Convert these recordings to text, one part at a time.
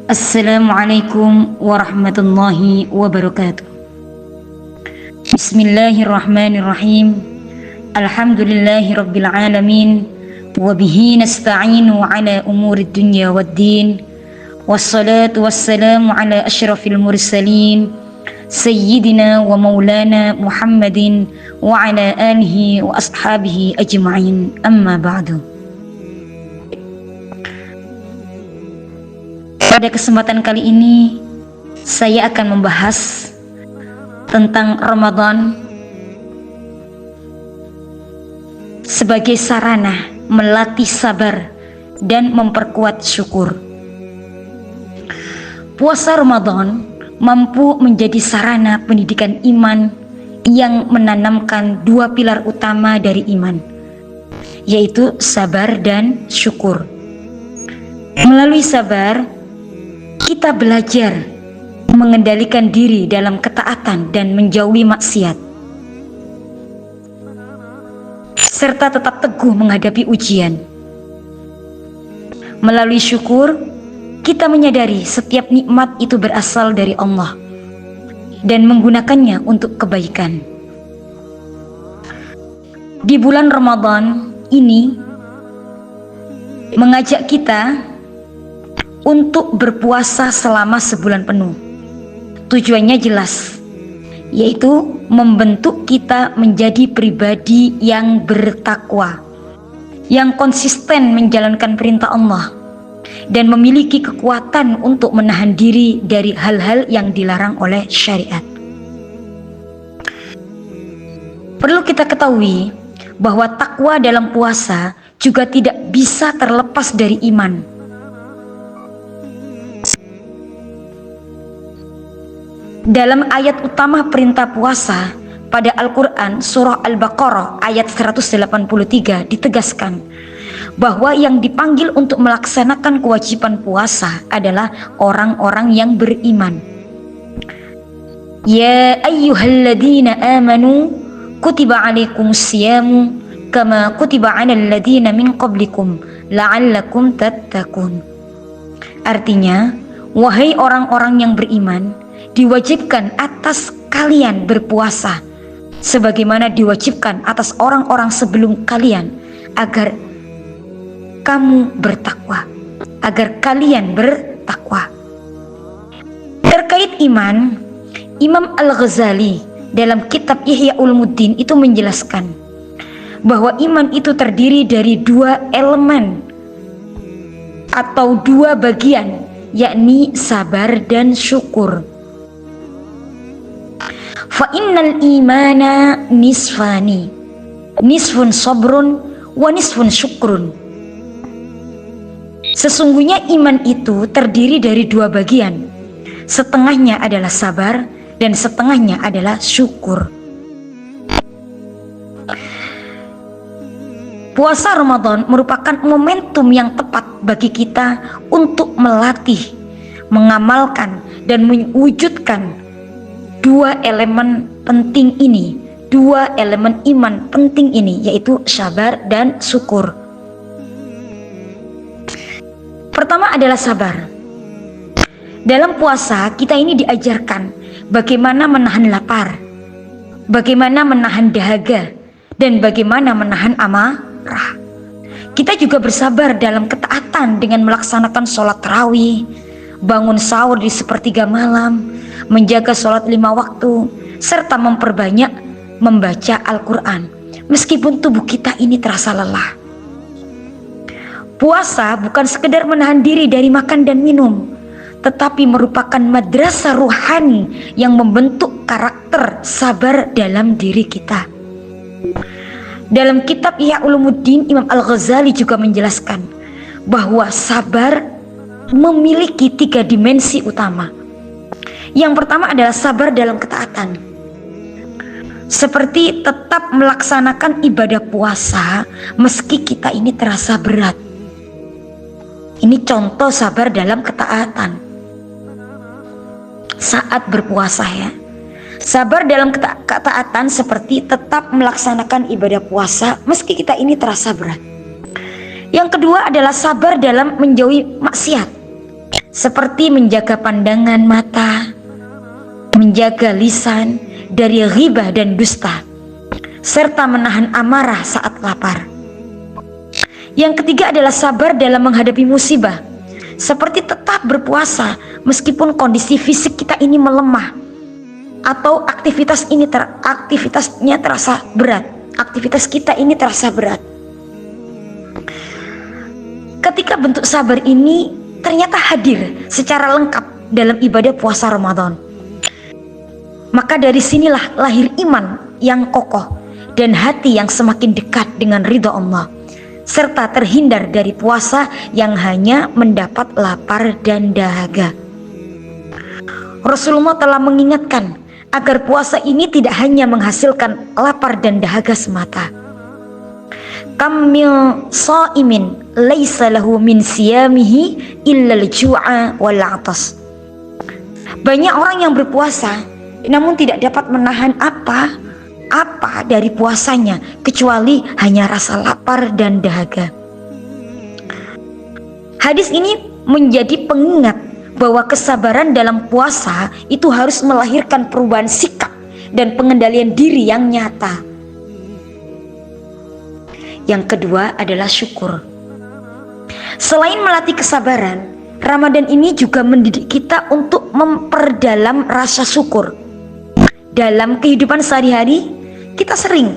Assalamualaikum warahmatullahi wabarakatuh. Bismillahirrahmanirrahim. Alhamdulillahi rabbil alamin. Wabihi nasta'inu ala umuri dunya waddin. Wassalatu wassalamu ala ashrafil mursalin Sayyidina wa maulana Muhammadin wa ala alihi wa ashabihi ajma'in. Amma ba'du. Pada kesempatan kali ini saya akan membahas tentang Ramadan sebagai sarana melatih sabar dan memperkuat syukur. Puasa Ramadan mampu menjadi sarana pendidikan iman yang menanamkan dua pilar utama dari iman, yaitu sabar dan syukur. Melalui sabar, kita belajar mengendalikan diri dalam ketaatan dan menjauhi maksiat, serta tetap teguh menghadapi ujian. Melalui syukur, kita menyadari setiap nikmat itu berasal dari Allah dan menggunakannya untuk kebaikan. Di bulan Ramadan ini mengajak kita untuk berpuasa selama sebulan penuh. Tujuannya jelas, yaitu membentuk kita menjadi pribadi yang bertakwa, yang konsisten menjalankan perintah Allah, dan memiliki kekuatan untuk menahan diri dari hal-hal yang dilarang oleh syariat. Perlu kita ketahui bahwa takwa dalam puasa juga tidak bisa terlepas dari iman. Dalam ayat utama perintah puasa pada Al-Quran surah Al-Baqarah ayat 183 ditegaskan bahwa yang dipanggil untuk melaksanakan kewajiban puasa adalah orang-orang yang beriman. Ya ayyuhalladzina amanu kutiba alaikumusyamu kama kutiba alal ladzina min qablikum la'allakum tattaqun. Artinya, wahai orang-orang yang beriman, diwajibkan atas kalian berpuasa sebagaimana diwajibkan atas orang-orang sebelum kalian agar kamu bertakwa, agar kalian bertakwa. Terkait iman, Imam Al-Ghazali dalam kitab Ihya Ulumuddin itu menjelaskan bahwa iman itu terdiri dari dua elemen atau dua bagian, yakni sabar dan syukur. Fa innal imana nisfani, nisfun sabrun wa nisfun syukrun. Sesungguhnya iman itu terdiri dari dua bagian, setengahnya adalah sabar dan setengahnya adalah syukur. Puasa Ramadan merupakan momentum yang tepat bagi kita untuk melatih, mengamalkan dan mewujudkan dua elemen penting ini, dua elemen iman penting ini, yaitu sabar dan syukur. Pertama adalah sabar. Dalam puasa kita ini diajarkan bagaimana menahan lapar, bagaimana menahan dahaga, dan bagaimana menahan amarah. Kita juga bersabar dalam ketaatan dengan melaksanakan sholat tarawih, bangun sahur di sepertiga malam, menjaga sholat 5 waktu, serta memperbanyak membaca Al-Quran meskipun tubuh kita ini terasa lelah. Puasa bukan sekedar menahan diri dari makan dan minum, tetapi merupakan madrasah ruhani yang membentuk karakter sabar dalam diri kita. Dalam kitab Ihya Ulumuddin, Imam Al-Ghazali juga menjelaskan bahwa sabar memiliki 3 dimensi utama. Yang pertama adalah sabar dalam ketaatan, seperti tetap melaksanakan ibadah puasa meski kita ini terasa berat. Ini contoh sabar dalam ketaatan saat berpuasa ya. Sabar dalam ketaatan seperti tetap melaksanakan ibadah puasa meski kita ini terasa berat. Yang kedua adalah sabar dalam menjauhi maksiat, seperti menjaga pandangan mata, menjaga lisan dari ghibah dan dusta, serta menahan amarah saat lapar. Yang ketiga adalah sabar dalam menghadapi musibah, seperti tetap berpuasa meskipun kondisi fisik kita ini melemah atau aktivitas kita ini terasa berat. Ketika bentuk sabar ini ternyata hadir secara lengkap dalam ibadah puasa Ramadan, maka dari sinilah lahir iman yang kokoh dan hati yang semakin dekat dengan ridha Allah, serta terhindar dari puasa yang hanya mendapat lapar dan dahaga. Rasulullah telah mengingatkan agar puasa ini tidak hanya menghasilkan lapar dan dahaga semata. Kam min shaimin laisa lahu min siyamihi illa al-ju'a wal 'atas. Banyak orang yang berpuasa namun tidak dapat menahan apa dari puasanya kecuali hanya rasa lapar dan dahaga. Hadis ini menjadi pengingat bahwa kesabaran dalam puasa itu harus melahirkan perubahan sikap dan pengendalian diri yang nyata. Yang kedua adalah syukur. Selain melatih kesabaran, Ramadan ini juga mendidik kita untuk memperdalam rasa syukur. Dalam kehidupan sehari-hari kita sering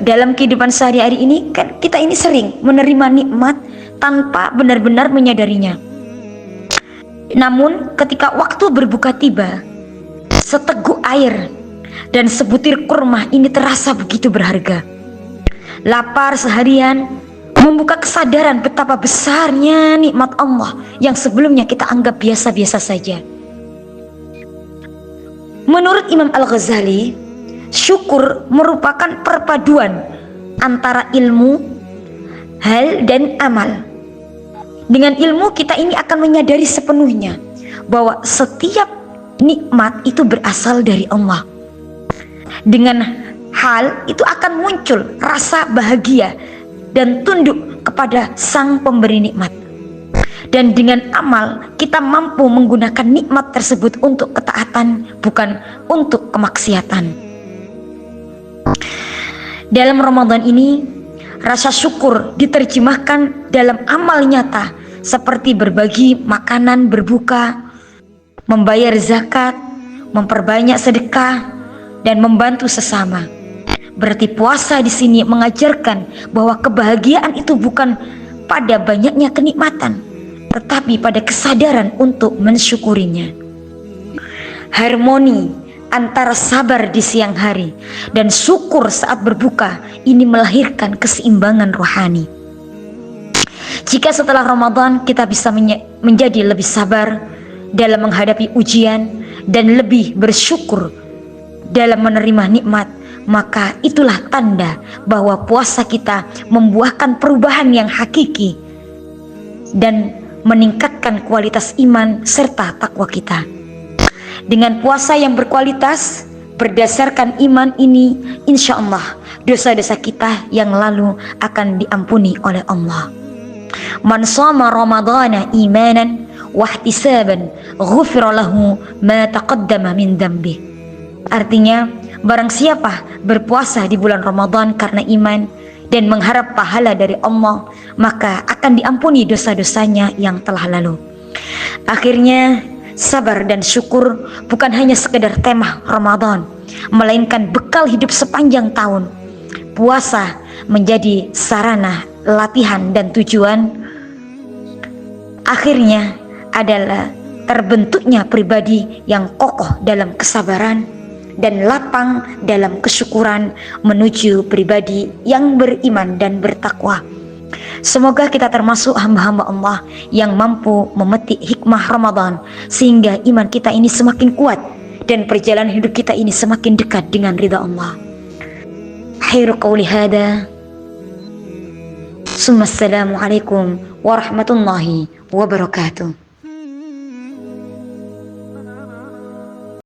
dalam kehidupan sehari-hari ini kan kita ini sering menerima nikmat tanpa benar-benar menyadarinya. Namun ketika waktu berbuka tiba, seteguk air dan sebutir kurma ini terasa begitu berharga. Lapar seharian membuka kesadaran betapa besarnya nikmat Allah yang sebelumnya kita anggap biasa-biasa saja. Menurut Imam Al-Ghazali, syukur merupakan perpaduan antara ilmu, hal, dan amal. Dengan ilmu kita ini akan menyadari sepenuhnya bahwa setiap nikmat itu berasal dari Allah. Dengan hal itu akan muncul rasa bahagia dan tunduk kepada Sang Pemberi nikmat. Dan dengan amal kita mampu menggunakan nikmat tersebut untuk ketaatan, bukan untuk kemaksiatan. Dalam Ramadan ini, rasa syukur diterjemahkan dalam amal nyata seperti berbagi makanan berbuka, membayar zakat, memperbanyak sedekah, dan membantu sesama. Berarti puasa di sini mengajarkan bahwa kebahagiaan itu bukan pada banyaknya kenikmatan, tetapi pada kesadaran untuk mensyukurinya. Harmoni antara sabar di siang hari dan syukur saat berbuka ini melahirkan keseimbangan rohani. Jika setelah Ramadan kita bisa menjadi lebih sabar dalam menghadapi ujian dan lebih bersyukur dalam menerima nikmat, maka itulah tanda bahwa puasa kita membuahkan perubahan yang hakiki dan meningkatkan kualitas iman serta takwa kita. Dengan puasa yang berkualitas berdasarkan iman ini, insya Allah dosa-dosa kita yang lalu akan diampuni oleh Allah. Man shoma ramadhana imanan wahtisaban ghufira lahu ma taqaddama min dhanbi. Artinya, barang siapa berpuasa di bulan Ramadan karena iman dan mengharap pahala dari Allah, maka akan diampuni dosa-dosanya yang telah lalu. Akhirnya, sabar dan syukur bukan hanya sekedar tema Ramadan, melainkan bekal hidup sepanjang tahun. Puasa menjadi sarana latihan dan tujuan akhirnya adalah terbentuknya pribadi yang kokoh dalam kesabaran dan lapang dalam kesyukuran menuju pribadi yang beriman dan bertakwa. Semoga kita termasuk hamba-hamba Allah yang mampu memetik hikmah Ramadan sehingga iman kita ini semakin kuat dan perjalanan hidup kita ini semakin dekat dengan ridha Allah. Akhiru qawli hada. Assalamualaikum warahmatullahi wabarakatuh.